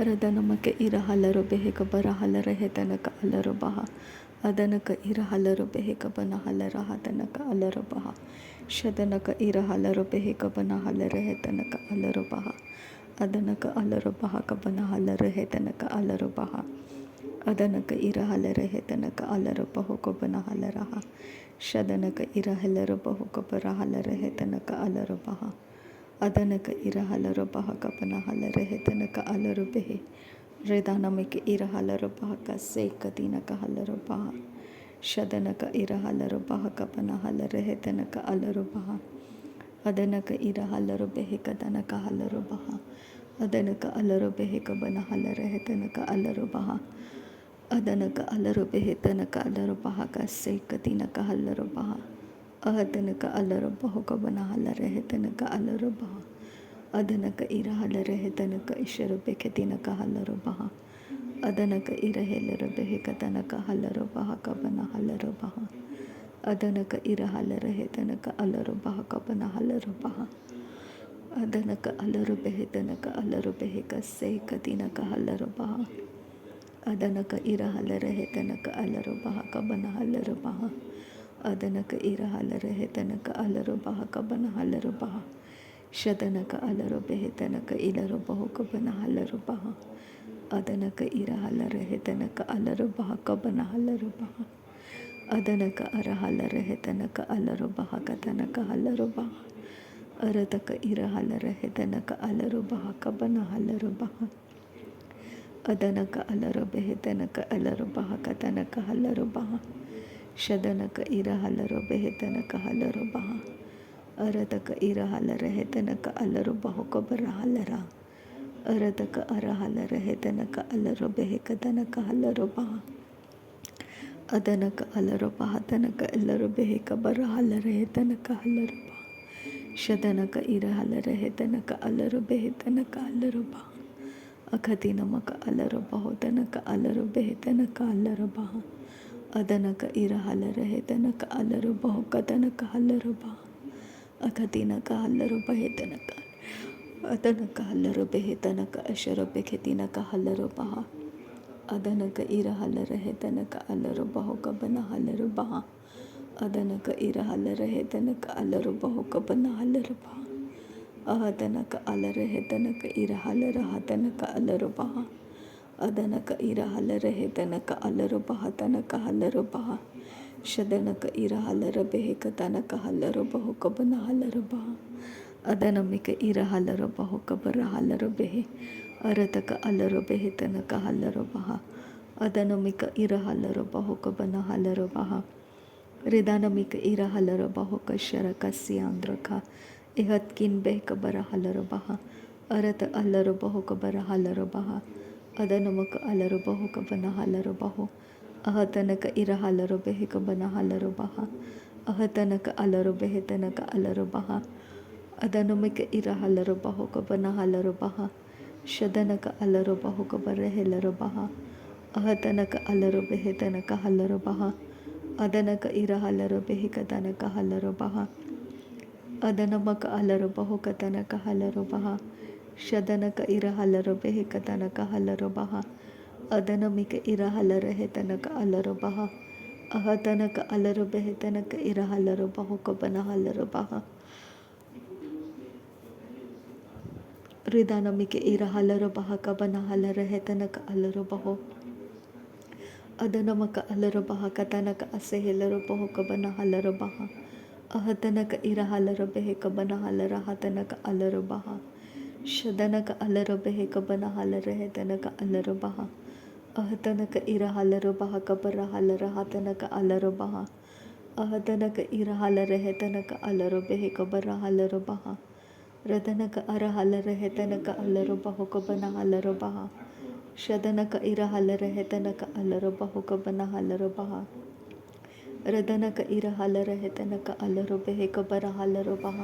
ರದನಮಕ್ಕೆ ಇರ ಹಲರು ಬೆಹೆಕ ಬರ ಹಲರ ಹೆತನಕ ಅಲರು ಬಹ ಅದನಕ ಇರ ಹಲರು ಬೆಹೆಕ ಬನ ಹಲರ ಹತನಕ ಅಲರು ಬಹ ಶದನಕ ಇರ ಹಲರು ಬೆಹೆಕ ಬನ ಹಲರ ಹೆತನಕ ಅಲರು ಬಹ ಅದನಕ ಅಲರು ಬಹ ಕಬನ ಹಲರ ಹೆತನಕ ಅಲರು ಬಹ ಅದನಕ ಇರ ಹಲರ ಹೆತನಕ ಅಲರು ಬಹು ಕಬನ ಹಲರಹ ಶದನಕ ಇರ ಹಲರು ಬಹು ಕಬರ ಹಲರ ಹೆತನಕ ಅಲರು ಬಹ ಅದನಕ ಇರ ಹಲರು ಬಹ ಕಬನ ಹಲರ ಹೆತನಕ ಅಲರು ಬೆಹೆ ರಿದಾನಮಿಕೆ ಇರ ಹಲರು ಬಹ ಕಸೆ ಕದಿನಕ ಹಲರು ಬಹ ಶದನಕ ಇರ ಹಲರು ಬಹ ಕಬನ ಹಲರ ಹೆತನಕ ಅಲರು ಬಹ ಅದನಕ ಇರ ಹಲರು ಬೆಹೆ ಕದನಕ ಹಲರು ಬಹ ಅದನಕ ಅಲರು ಬೆಹೆ ಕಬನ ಹಲರ ಹೆತನಕ ಅಲರು ಬಹ ಅದನಕ ಅಲರು ಬೆಹೆ ತನಕ ಅಲರು ಬಹ ಕಸೆ ಕದಿನಕ ಹಲರು ಬಹ ಅಹತನಕ ಅಲರು ಬಹು ಕಬನ ಹಲರ ಹೆತನಕ ಅಲರು ಬಹ ಅದನಕ ಇರ ಹಲರ ಹೆತನಕ ಇಶರು ಬೆಕೆ ತಿನಕ ಹಲರು ಬಹ ಅದನಕ ಇರ ಹೆಲರು ಬೆಹೆ ಕತನಕ ಹಲರು ಬಹ ಕಬನ ಹಲರು ಬಹ ಅದನಕ ಇರ ಹಲರ ಹೆತನಕ ಅಲರು ಬಹ ಕಬನ ಹಲರು ಬಹ ಅದನಕ ಅಲರು ಬೆಹೆ ತನಕ ಅಲರು ಬೆಹೆ ಕಸೆ ಕದಿನಕ ಹಲರು ಬಹ ಅದನಕ ಇರ ಹಲರ ಹೆತನಕ ಅಲರು ಬಹ ಕಬನ ಹಲರು ಬಹ ಅದನಕ ಇರ ಹಲರ ಹೆತನಕ ಅಲರು ಬಹ ಕಬನ ಹಲರು ಬಹ ಶದನಕ ಅಲರು ಬೆಹೆ ತನಕ ಇಲರು ಬಹು ಕಬನ ಹಲರು ಬಹ ಅದನಕ ಇರ ಹಲರ ಹೆತನಕ ಅಲರು ಬಹ ಕಬನ ಹಲರು ಬಹ ಅದನಕ ಅರ ಹಲರ ಹೆತನಕ ಅಲರು ಬಹ ಕತನಕ ಹಲರು ಬಹ ಅರತಕ ಇರ ಹಲರ ಹೆತನಕ ಅಲರು ಬಹ ಕಬನ ಹಲರು ಬಹ ಅದನಕ ಅಲರು ಬೆಹೆ ತನಕ ಅಲರು ಬಹ ಕತನಕ ಹಲರು ಬಹ ಶದನಕ ಇರ ಹಲರು ಬೆಹೆ ತನಕ ಹಲರು ಬಹ ಅರತಕ ಇರ ಹಲರ ಹೆತನಕ ಅಲರು ಬಹು ಕಬರ ಹಲರ ಅರತಕ ಅರ ಹಲರ ಹೆತನಕ ಅಲರು ಬೆಹೆ ಕತನಕ ಹಲರು ಬಹ ಅದನಕ ಅಲರು ಬಹ ತನಕ ಎಲ್ಲರು ಬೆಹೆ ಕಬರ ಹಲರ ಹೆತನಕ ಹಲರು ಬಹ ಶದನಕ ಇರ ಹಲರ ಹೆತನಕ ಅಲರು ಬೆಹೆ ತನಕ ಅಲರು ಬಹ ಅಖತಿ ನಮಕ ಅಲರು ಬಹು ತನಕ ಅಲರು ಬೆಹೆ ತನಕ ಅಲರು ಬಹ ಅದನಕ ಇರ ಹಲರ ಹೆತನಕ ಅಲರು ಬಹು ಕತನಕ ಹಲರು ಬಹ ಅಖತಿನಕ ಹಲರು ಬೆಹೆ ತನಕ ಅದನಕ ಹಲರು ಬೆಹೆ ತನಕ ಅಶರು ಬೆಖೆ ತಿನಕ ಹಲರು ಬಹ ಅದನಕ ಇರ ಹಲರ ಹೆತನಕ ಅಲರು ಬಹು ಕಬನ ಹಲರು ಬಹ ಅದನಕ ಇರ ಹಲರ ಹೆತನಕ ಅಲರು ಬಹು ಕಬನ ಹಲರು ಬಹ ಅಹತನಕ ಅಲರ ಹೆತನಕ ಇರ ಹಲರ ಹತನಕ ಅಲರು ಬಹ ಅದನಕ ಇರ ಹಲರ ಹೆತನಕ ಅಲರು ಬಹ ತನಕ ಹಲರು ಬಹ ಶದನಕ ಇರ ಹಲರ ಬೆಹೆ ಕತನಕ ಹಲರು ಬಹು ಕಬನ ಹಲರು ಬಹ ಅದನಮಿಕ ಇರ ಹಲರು ಬಹು ಕಬರ ಹಲರು ಬೆಹೆ ಅರತಕ ಅಲರು ಬೆಹೆ ತನಕ ಹಲರು ಬಹ ಅದನಮಿಕ ಇರ ಹಲರು ಬಹು ಕಬನ ಹಲರು ಬಹ ರಿದಾನಮಿಕ ಇರ ಹಲರು ಬಹು ಕಶರ ಕಸ್ಯಾಂದ್ರಕ ಇಹತ್ಕಿನ್ ಬೆಹೆ ಕಬರ ಹಲರು ಬಹ ಅರತ ಅಲರು ಬಹು ಕಬರ ಹಲರು ಬಹ ಅದನಮಕ ಅಲರು ಬಹು ಕಬನ ಹಲರು ಬಹು ಅಹತನಕ ಇರ ಹಲರು ಬೆಹೆ ಕಬನ ಹಲರು ಬಹ ಅಹತನಕ ಅಲರು ಬೆಹೆ ತನಕ ಅಲರು ಬಹ ಅದನಮಿಕ ಇರ ಹಲರು ಬಹು ಕಬನ ಹಲರು ಬಹ ಶದನಕ ಅಲರು ಬಹು ಕಬರ ಹೆಲರು ಬಹ ಅಹತನಕ ಅಲರು ಬೆಹೆ ತನಕ ಹಲರು ಬಹ ಅದನಕ ಇರ ಹಲರು ಬೆಹೆ ಕತನಕ ಹಲರು ಬಹ ಅದನಮಕ ಅಲರು ಬಹು ಕತನಕ ಹಲರು ಬಹ ಶದನಕ ಇರ ಹಲರು ಬೆಹೆ ಕತನಕ ಹಲರು ಬಹ ಅದನಮಿಕ ಇರ ಹಲರ ಹೆತನಕ ಅಲರು ಬಹ ಅಹತನಕ ಅಲರು ಬೆಹೆ ತನಕ ಇರ ಹಲರು ಬಹು ಕಬನ ಹಲರು ಬಹ ರಿದಾನಮಿಕೆ ಇರ ಹಲರು ಬಹ ಕಬನ ಹಲರ ಹೆತನಕ ಅಲರು ಬಹು ಅದನಮಕ ಅಲರು ಬಹ ಕತನಕ ಅಸೆ ಹೆಲರು ಬಹು ಕಬನ ಹಲರು ಬಹ ಅಹತನಕ ಇರ ಹಲರು ಬೆಹೆ ಕಬನ ಹಲರ ಹತನಕ ಅಲರು ಬಹ ಶದನಕ ಅಲರು ಬೆಹೆ ಕಬನ ಹಲರ ಹೆತನಕ ಅಲರು ಬಹ ಅಹತನಕ ಇರ ಹಲರು ಬಹ ಕಬರ ಹಲರ ಹತನಕ ಅಲರು ಬಹ ಅಹತನಕ ಇರ ಹಲರ ಹೆತನಕ ಅಲರು ಬೆಹೆ ಕಬರ ಹಲರು ಬಹ ರದನಕ ಅರ ಹಲರ ಹೆತನಕ ಅಲರು ಬಹು ಕಬನ ಹಲರು ಬಹ ಶದನಕ ಇರ ಹಲರ ಹೆತನಕ ಅಲರು ಬಹು ಕಬನ ಹಲರು ಬಹ ರದನಕ ಇರ ಹಲರ ಹೆತನಕ ಅಲರು ಬೆಹೆ ಕಬರ ಹಲರು ಬಹ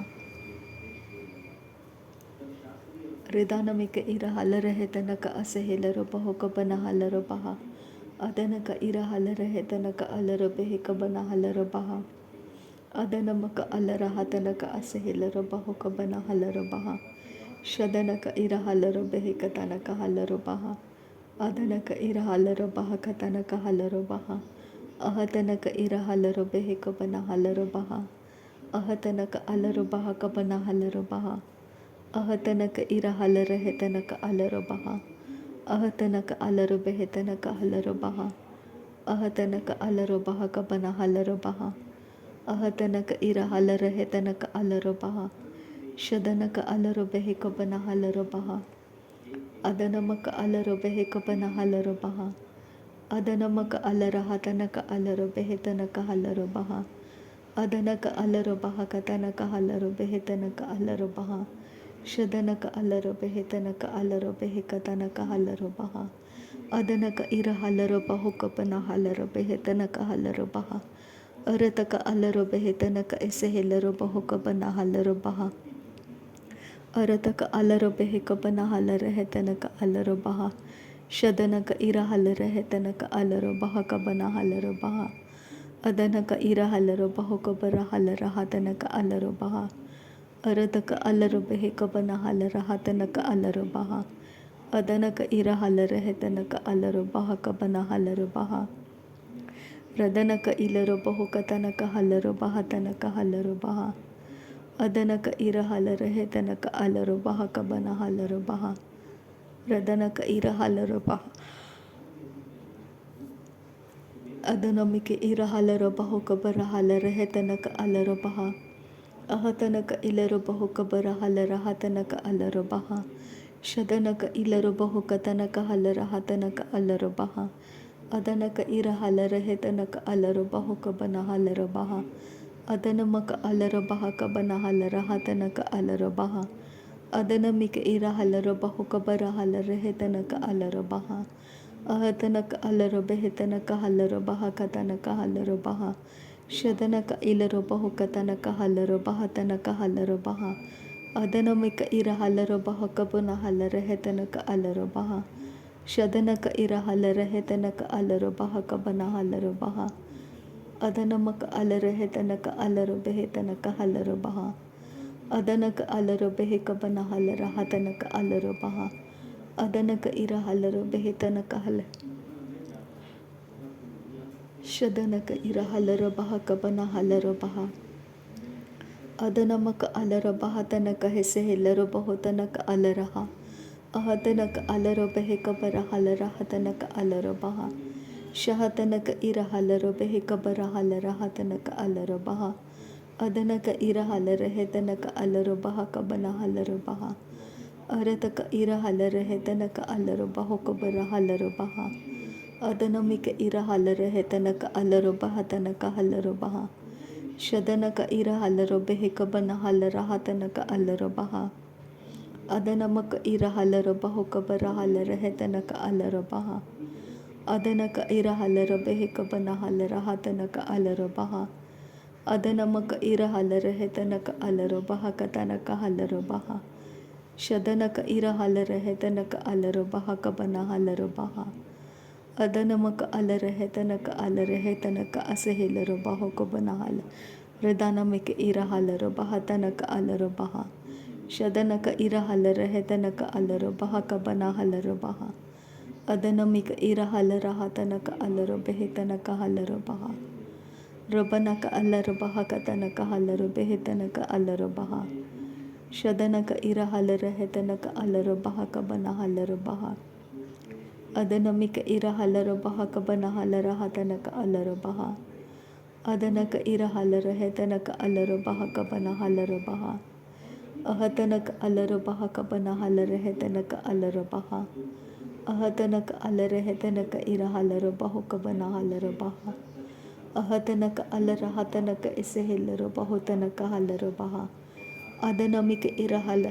ರಿದಾನಮಿಕ ಇರ ಹಲರ ಹೆತನಕ ಅಸೆ ಹೆಲರು ಬಹು ಕಬನ ಹಲರು ಬಹ ಅದನಕ ಇರ ಹಲರ ಹೆತನಕ ಅಲರು ಬೆಹೆ ಕಬನ ಹಲರು ಬಹ ಅದನಮಕ ಅಲರ ಹತನಕ ಅಸೆ ಹೆಲರು ಬಹು ಕಬನ ಹಲರು ಬಹ ಶದನಕ ಇರ ಹಲರು ಬೆಹಿಕ ತನಕ ಹಲರು ಬಹ ಅದನಕ ಇರ ಹಲರು ಬಹಕ ತನಕ ಹಲರು ಬಹ ಅಹತನಕ ಇರ ಹಲರು ಬೆಹಿಕ ಬನ ಹಲರು ಬಹ ಅಹತನಕ ಅಲರು ಬಹಕ ಬನ ಹಲರು ಬಹ ಅಹತನಕ ಇರ ಹಲರ ಹೆತನಕ ಅಲರು ಬಹ ಅಹತನಕ ಅಲರು ಬೆಹೆತನಕ ಹಲರು ಬಹ ಅಹತನಕ ಅಲರು ಬಹಕ ಬನ ಹಲರು ಬಹ ಅಹತನಕ ಇರ ಹಲರ ಹೆತನಕ ಅಲರು ಬಹ ಶದನಕ ಅಲರು ಬೆಹಿಕ ಬನ ಹಲರು ಬಹ ಅದನಮಕ ಅಲರು ಬೆಹಿಕ ಬನ ಹಲರು ಬಹ ಅದನಮಕ ಅಲರ ಹತನಕ ಅಲರು ಬೆಹೆತನಕ ಹಲರು ಬಹ ಅದನಕ ಅಲರು ಬಹಕ ತನಕ ಹಲರು ಬೆಹೆತನಕ ಅಲರು ಬಹ ಶದನಕ ಅಲರು ಬೆಹೆತನಕ ಅಲರು ಬೆಹಿಕ ತನಕ ಹಲರು ಬಹ ಅದನಕ ಇರ ಹಲರು ಬಹುಕ ಬನ ಹಲರು ಬೆಹೆತನಕ ಹಲರು ಬಹ ಅರತಕ ಅಲರು ಬೆಹೆತನಕ ಎಸೆಹೆಲರು ಬಹುಕ ಬನ ಹಲರು ಬಹ ಅರತಕ ಅಲರು ಬೆಹಿಕ ಬನ ಹಲರ ಹೆತನಕ ಅಲರು ಬಹ ಶದನಕ ಇರ ಹಲರ ಹೆತನಕ ಅಲರು ಬಹಕ ಬನ ಹಲರು ಬಹ ಅದನಕ ಇರ ಹಲರು ಬಹುಕ ಬರ ಹಲರ ಹತನಕ ಅಲರು ಬಹ ಅರತಕ ಅಲರು ಬೆಹಿಕ ಬನ ಹಲರ ಹತನಕ ಅಲರು ಬಹ ಅದನಕ ಇರ ಹಲರ ಹೆತನಕ ಅಲರು ಬಹಕ ಬನ ಹಲರು ಬಹ ರದನಕ ಇಲರು ಬಹುಕ ತನಕ ಹಲರು ಬಹ ತನಕ ಹಲರು ಬಹ ಅದನಕ ಇರ ಹಲರ ಹೆತನಕ ಅಲರು ಬಹಕ ಬನ ಹಲರು ಬಹ ರದನಕ ಇರ ಹಲರು ಬಹ ಅದನಮಿಕೆ ಇರ ಹಲರು ಬಹುಕ ಬರ ಹಲರ ಹೆತನಕ ಅಲರು ಬಹ ಅಹತನಕ ಇಲರು ಬಹುಕ ಬರ ಹಲರ ಹತನಕ ಅಲರು ಬಹ ಶದನಕ ಇಲರು ಬಹುಕ ತನಕ ಹಲರ ಹತನಕ ಅಲರು ಬಹ ಅದನಕ ಇರ ಹಲರ ಹೆತನಕ ಅಲರು ಬಹುಕ ಬನ ಹಲರು ಬಹ ಅದನಮಕ ಅಲರು ಬಹಕ ಬನ ಹಲರ ಹತನಕ ಅಲರು ಬಹ ಅದನಮಿಕೆ ಇರ ಹಲರು ಬಹುಕ ಬರ ಹಲರ ಹೆತನಕ ಅಲರು ಬಹ ಅಹತನಕ ಅಲರು ಬೆಹೆತನಕ ಹಲರು ಬಹಕ ತನಕ ಹಲರು ಬಹ ಶದನಕ ಇಲರು ಬಹುಕ ತನಕ ಹಲರು ಬಹ ತನಕ ಹಲರು ಬಹ ಅದನಮಿಕ ಇರ ಹಲರು ಬಹಕ ಬನ ಹಲರ ಹೆತನಕ ಅಲರು ಬಹ ಶದನಕ ಇರ ಹಲರ ಹೆತನಕ ಅಲರು ಬಹಕ ಬನ ಹಲರು ಬಹ ಅದನಮಕ ಅಲರ ಹೆತನಕ ಅಲರು ಬೆಹೆತನಕ ಹಲರು ಬಹ ಅದನಕ ಅಲರು ಬೆಹಿಕ ಬನ ಹಲರ ಹತನಕ ಅಲರು ಬಹ ಅದನಕ ಇರ ಹಲರು ಬೆಹೆತನಕ ಹಲ ಶದನಕ ಇರ ಹಲರ ಬಹಕ ಬನ ಹಲರು ಬಹ ಅದನಮಕ ಅಲರ ಬಹ ತನಕ ಹೆಸೆಹೆಲ್ಲರು ಬಹುತನಕ ಅಲರಹ ಅಹತನಕ ಅಲರು ಬೆಹಿಕ ಬರ ಹಲರ ಹತನಕ ಅಲರು ಬಹ ಶಹತನಕ ಇರ ಹಲರು ಬೆಹಿಕ ಬರ ಹಲರ ಹತನಕ ಅಲರು ಬಹ ಅದನಕ ಇರ ಹಲರ ಹೆತನಕ ಅಲರು ಬಹಕ ಬನ ಹಲರು ಬಹ ಅರತಕ ಇರ ಹಲರ ಹೆತನಕ ಅಲರು ಬಹುಕ ಬರ ಹಲರು ಬಹ ಅದನಮಿಕ ಇರ ಹಲರ ಹೆತನಕ ಅಲರು ಬಹ ತನಕ ಹಲರು ಬಹ ಶದನಕ ಇರ ಹಲರು ಬೆಹಿಕ ಬನ ಹಲರ ಹತನಕ ಅಲರು ಬಹ ಅದನಮಕ ಇರ ಹಲರು ಬಹುಕ ಬರ ಹಲರ ಹೆತನಕ ಅಲರು ಬಹ ಅದನಕ ಇರ ಹಲರ ಬೆಹಿಕ ಬನ ಹಲರ ಹತನಕ ಅಲರು ಬಹ ಅದನಮಕ ಇರ ಹಲರ ಹೆತನಕ ಅಲರು ಬಹಕ ತನಕ ಹಲರು ಬಹ ಶದನಕ ಇರ ಹಲರ ಹೆತನಕ ಅಲರು ಬಹಕ ಬನ ಹಲರು ಬಹ ಅದನಮಕ ಅಲರ ಹೆತನಕ ಅಲರ ಹೆತನಕ ಅಸೆಹೆಲರು ಬಹುಕ ಬನ ಹಲ ರದನಮಿಕೆ ಇರ ಹಲರು ಬಹ ತನಕ ಅಲರು ಬಹ ಶದನಕ ಇರ ಹಲರ ಹೆತನಕ ಅಲರು ಬಹಕ ಬನ ಹಲರು ಬಹ ಅದನಮಿಕ ಇರ ಹಲರ ಹತನಕ ಅಲರು ಬೆಹೆತನಕ ಹಲರು ಬಹ ರಬನಕ ಅಲರು ಬಹಕ ತನಕ ಹಲರು ಬೆಹೆತನಕ ಅಲರು ಬಹ ಶದನಕ ಇರ ಹಲರ ಹೆತನಕ ಅಲರು ಬಹಕ ಬನ ಹಲರು ಬಹ ಅದನಮಿಕ ಇರ ಹಲರು ಬಹಕ ಬನ ಹಲರ ಹತನಕ ಅಲರು ಬಹ ಅದನಕ ಇರ ಹಲರ ಹೆತನಕ ಅಲರು ಬಹಕ ಬನ ಹಲರು ಬಹ ಅಹತನಕ ಅಲರು ಬಹಕ ಬನ ಹಲರ ಹೆತನಕ ಅಲರು ಬಹ ಅಹತನಕ ಅಲರ ಹೆತನಕ ಇರ ಹಲರು ಬಹುಕ ಬನ ಹಲರು ಬಹ ಅಹತನಕ ಅಲರ ಹತನಕ ಎಸೆಹೆಲ್ಲರು ಬಹುತನಕ ಹಲರು ಬಹ ಅದನಮಿಕೆ ಇರ ಹಲ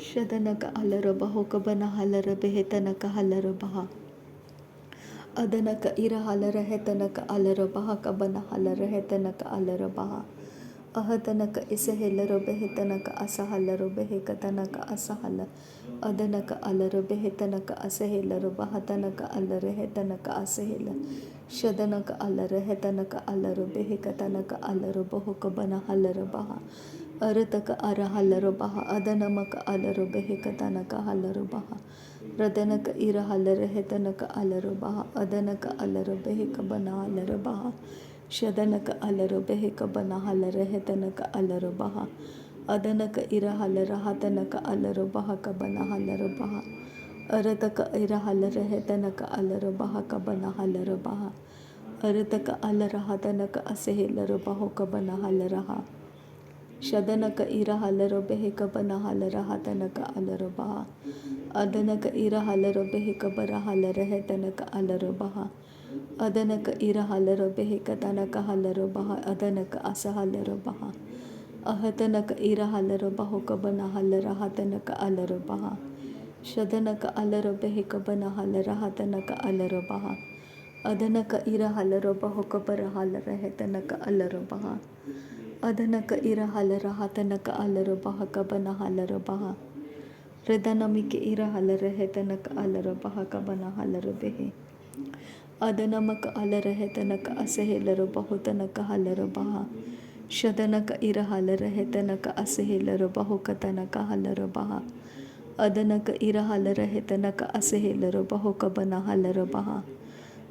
ಶದನಕ ಅಲರು ಬಹುಕ ಬನ ಹಲರ ಬೆಹೆತನಕ ಹಲರು ಬಹ ಅದನಕ ಇರ ಹಲರ ಹೆತನಕ ಅಲರು ಬಹಕ ಬನ ಹಲರ ಹೆತನಕ ಅಲರು ಬಹ ಅಹತನಕ ಎಸೆಹೆಲ್ಲರು ಬೆಹೆತನಕ ಅಸಹಲರು ಬೆಹಿಕ ತನಕ ಅಸಹಲ ಅದನಕ ಅಲರು ಬೆಹೆತನಕ ಅಸೆಹೆಲ್ಲರು ಬಹತನಕ ಅಲರು ಹೆತನಕ ಅಸೆಹೆಲ ಶದನಕ ಅಲರ ಹೆತನಕ ಅಲರು ಬೆಹಿಕ ತನಕ ಅಲರು ಬಹುಕ ಬನ ಹಲರು ಬಹ ಅರತಕ ಅರ ಹಲ್ಲರು ಬಹ ಅದನಮಕ ಅಲರು ಬೆಹೆಕ ತನಕ ಹಲ್ಲರು ಬಹ ರದನಕ ಇರ ಹಲ್ಲರ ಹೆತನಕ ಅಲರು ಬಹ ಅದನಕ ಅಲರು ಬೆಹೆಕ ಬನ ಹಲ್ಲರು ಬಹ ಶದನಕ ಅಲರು ಬೆಹೆಕ ಬನ ಹಲ್ಲರ ಹೆತನಕ ಅಲರು ಬಹ ಅದನಕ ಇರ ಹಲ್ಲರ ಹತನಕ ಅಲರು ಬಹ ಕಬನ ಹಲ್ಲರು ಬಹ ಅರತಕ ಇರ ಹಲ್ಲರ ಹೆತನಕ ಅಲರು ಬಹ ಕಬನ ಹಲ್ಲರು ಬಹ ಅರತಕ ಅಲರ ಹತನಕ ಅಸೆಹಿಲ್ಲರು ಬಹು ಕಬನ ಹಲ್ಲರಹ ಶದನಕ ಇರ ಹಲ್ಲರು ಬೆಹೆಕ ಬನ ಹಲ್ಲರ ಹತನಕ ಅಲರು ಬಹ ಅದನಕ ಇರ ಹಲ್ಲರು ಬೆಹೆಕ ಬರ ಹಲ್ಲರ ಹೆತನಕ ಅಲರು ಬಹ ಅದನಕ ಇರ ಹಲ್ಲರು ಬೆಹೆಕ ತನಕ ಹಲ್ಲರು ಬಹ ಅದನಕ ಅಸ ಹಲ್ಲರು ಬಹ ಅಹತನಕ ಇರ ಹಲ್ಲರು ಬಹು ಕಬನ ಹಲ್ಲರ ಹತನಕ ಅಲರು ಬಹ ಶದನಕ ಅಲರು ಬೆಹೆಕ ಬನ ಹಲ್ಲರ ಹತನಕ ಅಲರು ಬಹ ಅದನಕ ಇರ ಹಲ್ಲರು ಬಹು ಕಬರ ಹಲ್ಲರ ಹೆತನಕ ಅಲರು ಬಹ ಅದನಕ ಇರ ಹಲ್ಲರ ಹತನಕ ಅಲರು ಬಹ ಕಬನ ಹಲ್ಲರು ಬಹ ಹೃದನಮಿಕೆ ಇರ ಹಲ್ಲರ ಹೆತನಕ ಅಲರು ಬಹ ಕಬನ ಹಲ್ಲರು ಬೆಹೆ ಅದನಮಕ ಅಲರ ಹೆತನಕ ಅಸೆಹಿಲ್ಲರು ಬಹುತನಕ ಹಲ್ಲರು ಬಹ ಶದನಕ ಇರ ಹಲ್ಲರ ಹೆತನಕ ಅಸೆಹಿಲ್ಲರು ಬಹುಕತನಕ ಹಲ್ಲರು ಬಹ ಅದನಕ ಇರ ಹಲ್ಲರ ಹೆತನಕ ಅಸೆಹಿಲ್ಲರು ಬಹು ಕಬನ ಹಲ್ಲರು ಬಹ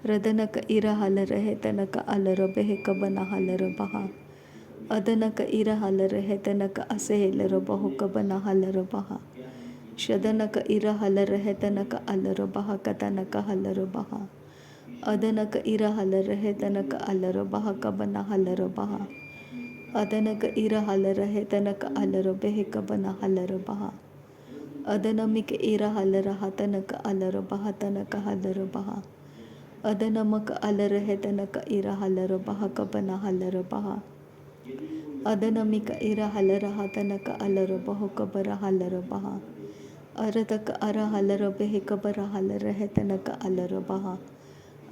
ರದನಕ ಇರ ಹಲ್ಲರ ಹೆತನಕ ಅಲರು ಬೆಹೆ ಕಬನ ಹಲ್ಲರು ಬಹ ಅದನಕ ಇರ ಹಲ್ಲರ ಹೆತನಕ ಅಸೆಹಿಲ್ಲರು ಬಹು ಕಬನ ಹಲ್ಲರು ಬಹ ಶದನಕ ಇರ ಹಲ್ಲರ ಹೆತನಕ ಅಲರು ಬಹ ಕತನಕ ಹಲ್ಲರು ಬಹ ಅದನಕ ಇರ ಹಲ್ಲರ ಹೆತನಕ ಅಲರು ಬಹ ಕಬನ ಹಲ್ಲರು ಬಹ ಅದನಕ ಇರ ಹಲ್ಲರ ಹೆತನಕ ಅಲರು ಬೆಹೆ ಕಬನ ಹಲ್ಲರು ಬಹ ಅದನಮಿಕೆ ಇರ ಹಲ್ಲರ ಹತನಕ ಅಲರು ಬಹ ತನಕ ಹಲ್ಲರು ಬಹ ಅದನಮಕ ಅಲರ ಹೆತನಕ ಇರ ಹಲ್ಲರು ಬಹ ಕಬನ ಹಲ್ಲರು ಬಹ ಅದನಮಿಕ ಇರ ಹಲ್ಲರ ಹತನಕ ಅಲರು ಬಹು ಕಬರ ಹಲ್ಲರು ಬಹ ಅರತಕ ಅರ ಹಲ್ಲರು ಬೆಹೆ ಕಬರ ಹಲ್ಲರ ಹೆತನಕ ಅಲರು ಬಹ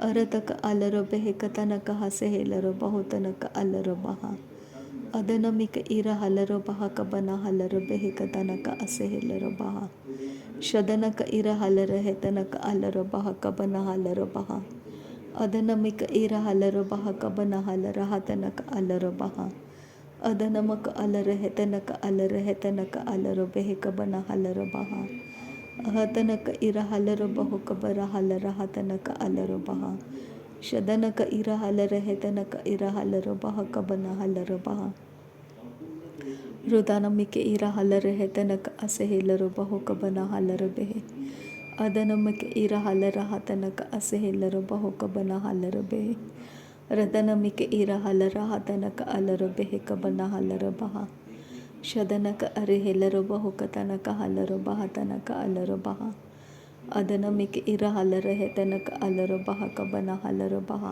ಅರತಕ ಅಲರು ಬೆಹೆ ಕತನಕ ಹಸೆಹಿಲ್ಲರು ಬಹುತನಕ ಅಲರು ಬಹ ಅದನಮಿಕ ಇರ ಹಲ್ಲರು ಬಹ ಕಬನ ಹಲ್ಲರು ಬೆಹೆ ಕತನಕ ಅಸೆಹಿಲ್ಲರು ಬಹ ಶದನಕ ಇರ ಹಲ್ಲರ ಹೆತನಕ ಅಲರು ಬಹ ಕಬನ ಹಲ್ಲರು ಬಹ ಅದನಮಿಕ ಇರ ಹಲ್ಲರು ಬಹ ಕಬನ ಹಲ್ಲರ ಹತನಕ ಅಲರು ಬಹ ಅದನಮಕ ಅಲರ ಹೆತನಕ ಅಲರ ಹೆತನಕ ಅಲರು ಬೆಹೆ ಕಬನ ಹಲ್ಲರು ಬಹ ಅಹತನಕ ಇರ ಹಲ್ಲರು ಬಹು ಕಬರ ಹಲ್ಲರ ಹತನಕ ಅಲರು ಬಹ ಶದನಕ ಇರ ಹಲ್ಲರ ಹೆತನಕ ಇರ ಹಲ್ಲರು ಬಹ ಕಬನ ಹಲ್ಲರು ಬಹ ಹೃದನಮಿಕೆ ಇರ ಹಲ್ಲರ ಹೆತನಕ ಅಸೆಹಿಲ್ಲರು ಬಹು ಕಬನ ಹಲ್ಲರು ಬೆಹೆ ಅದನಮಿಕೆ ಇರ ಹಲ್ಲರ ಹತನಕ ಅಸೆಹಿಲ್ಲರು ಬಹು ಕಬನ ಹಲ್ಲರು ಬೆಹೆ ರದನಮಿಕೆ ಇರ ಹಲ್ಲರ ಹತನಕ ಅಲರು ಬೆಹೆ ಕಬನ ಹಲ್ಲರು ಬಹ ಶದನಕ ಅರಿಹಿಲ್ಲರು ಬಹು ಕತನಕ ಹಲ್ಲರು ಬಹ ತನಕ ಅಲರು ಬಹ ಅದನಮಿಕೆ ಇರ ಹಲ್ಲರ ಹೆತನಕ ಅಲರು ಬಹ ಕಬನ ಹಲ್ಲರು ಬಹ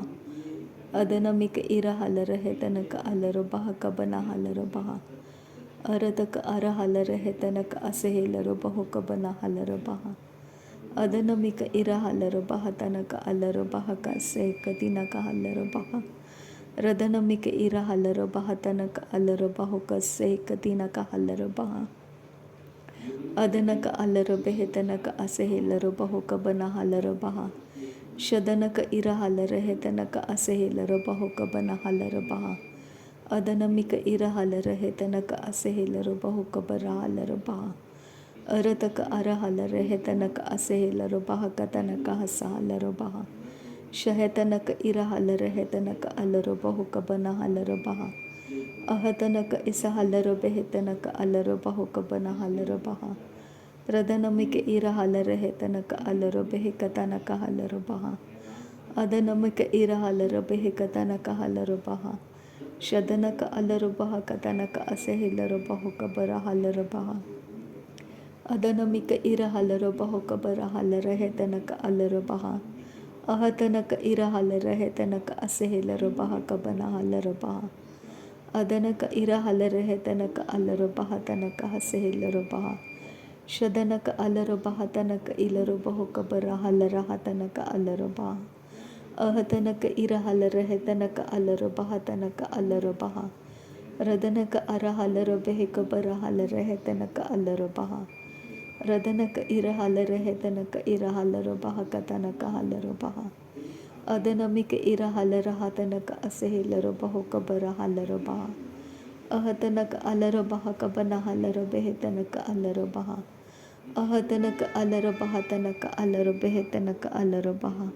ಅದನಮಿಕೆ ಇರ ಹಲ್ಲರ ಹೆತನಕ ಅಲರು ಬಹ ಕಬನ ಹಲ್ಲರು ಬಹ ಅರತಕ ಅರ ಹಲ್ಲರ ಹೆತನಕ ಅಸೆಹಿಲ್ಲರು ಬಹು ಕಬನ ಹಲ್ಲರು ಬಹ ಅದನಮಿಕ ಇರ ಹಲ್ಲರು ಬಹ ತನಕ ಅಲರು ಬಹ ಕಸೆ ಕತಿನಕ ಹಲ್ಲರು ಬಹ ರದನಮಿಕೆ ಇರ ಹಲ್ಲರು ಬಹ ತನಕ ಅಲರು ಬಹು ಕಸೆ ಕತಿನಕ ಹಲ್ಲರು ಬಹ ಅದನಕ ಅಲರು ಬೆಹೆ ತನಕ ಅಸೆಹಿಲ್ಲರು ಬಹು ಕಬನ ಹಲ್ಲರು ಬಹ ಶದನಕ ಇರ ಹಲ್ಲರ ಹೆತನಕ ಅಸೆಹಿಲ್ಲರು ಬಹು ಕಬನ ಹಲ್ಲರು ಬಹ ಅದನಮಿಕ ಇರ ಹಲ್ಲರ ಹೆತನಕ ಅಸೆಹಿಲ್ಲರು ಬಹು ಕಬರ ಹಲ್ಲರು ಬಹ ಅರತಕ ಅರ ಹಲ್ಲರ ಹೆತನಕ ಅಸೆಹಿಲ್ಲರು ಬಹ ಕತನಕ ಹಸ ಹಲ್ಲರು ಬಹ ಶಹೆತನಕ ಇರ ಹಲ್ಲರ ಹೆತನಕ ಅಲರು ಬಹು ಕಬನ ಹಲ್ಲರು ಬಹ ಅಹತನಕ ಇಸ ಹಲ್ಲರು ಬೆಹೆತನಕ ಅಲರು ಬಹು ಕಬನ ಹಲ್ಲರು ಬಹ ರದನಮಿಕೆ ಇರ ಹಲ್ಲರ ಹೆತನಕ ಅಲರು ಬೆಹೆ ಕತನಕ ಹಲ್ಲರು ಬಹ ಅದನಮಿಕೆ ಇರ ಹಲ್ಲರು ಬೆಹೆ ಕತನಕ ಹಲ್ಲರು ಬಹ ಶದನಕ ಅಲರು ಬಹ ಕತನಕ ಅಸೆಹಿಲ್ಲರು ಬಹು ಕಬರ ಹಲ್ಲರು ಬಹ ಅದನಮಿಕ ಇರ ಹಲ್ಲರು ಬಹು ಕಬರ ಹಲ್ಲರ ಹೆತನಕ ಅಲರು ಬಹ ಅಹತನಕ ಇರ ಹಲ್ಲರ ಹೆತನಕ ಅಸೆಹಿಲ್ಲರು ಬಹ ಕಬನ ಹಲ್ಲರು ಬಹ ಅದನಕ ಇರ ಹಲ್ಲರ ಹೆತನಕ ಅಲರು ಬಹ ತನಕ ಹಸೆಹಿಲ್ಲರು ಬಹ ಶದನಕ ಅಲರು ಬಹ ತನಕ ಇಲರು ಬಹು ಕಬರ ಹಲ್ಲರ ಹತನಕ ಅಲರು ಬಹ ಅಹತನಕ ಇರ ಹಲ್ಲರ ಹೆತನಕ ಅಲರು ಬಹ ತನಕ ಅಲರು ಬಹ ರದನಕ ಅರ ಹಲ್ಲರು ಬೆಹೆ ಕಬರ ಹಲ್ಲರ ಹೆತನಕ ಅಲರು ಬಹ ರದನಕ ಇರ ಹಲ್ಲರ ಹೆತನಕ ಇರ ಹಲ್ಲರು ಬಹ ಕತನಕ ಹಲ್ಲರು ಬಹ ಅದನಮಿಕೆ ಇರ ಹಲ್ಲರ ಹತನಕ ಅಸೆಹಿಲ್ಲರು ಬಹು ಕಬರ ಹಲ್ಲರು ಬಹ अहतनक अलरबहा कबनहलर बेहतनक अलरबहा अहतनक अलरबहा तनक अलर बेहतनक अलरबहा।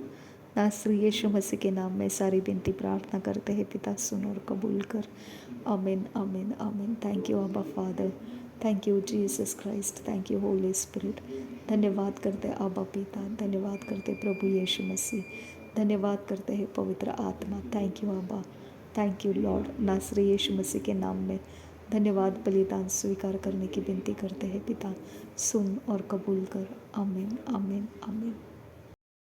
नासरी यीशु मसीह के नाम में सारी विनती प्रार्थना करते हैं पिता, सुन और कबूल कर। आमीन आमीन आमीन। थैंक यू आबा father, thank you Jesus Christ, thank you Holi spirit. धन्यवाद करते आबा पिता, धन्यवाद करते प्रभु यीशु मसीह, धन्यवाद करते हैं पवित्र आत्मा। थैंक यू आबा, थैंक यू लॉर्ड। नासरी यीशु मसीह के नाम में धन्यवाद बलिदान स्वीकार करने की विनती करते हैं पिता, सुन और कबूल कर। आमीन आमीन आमीन।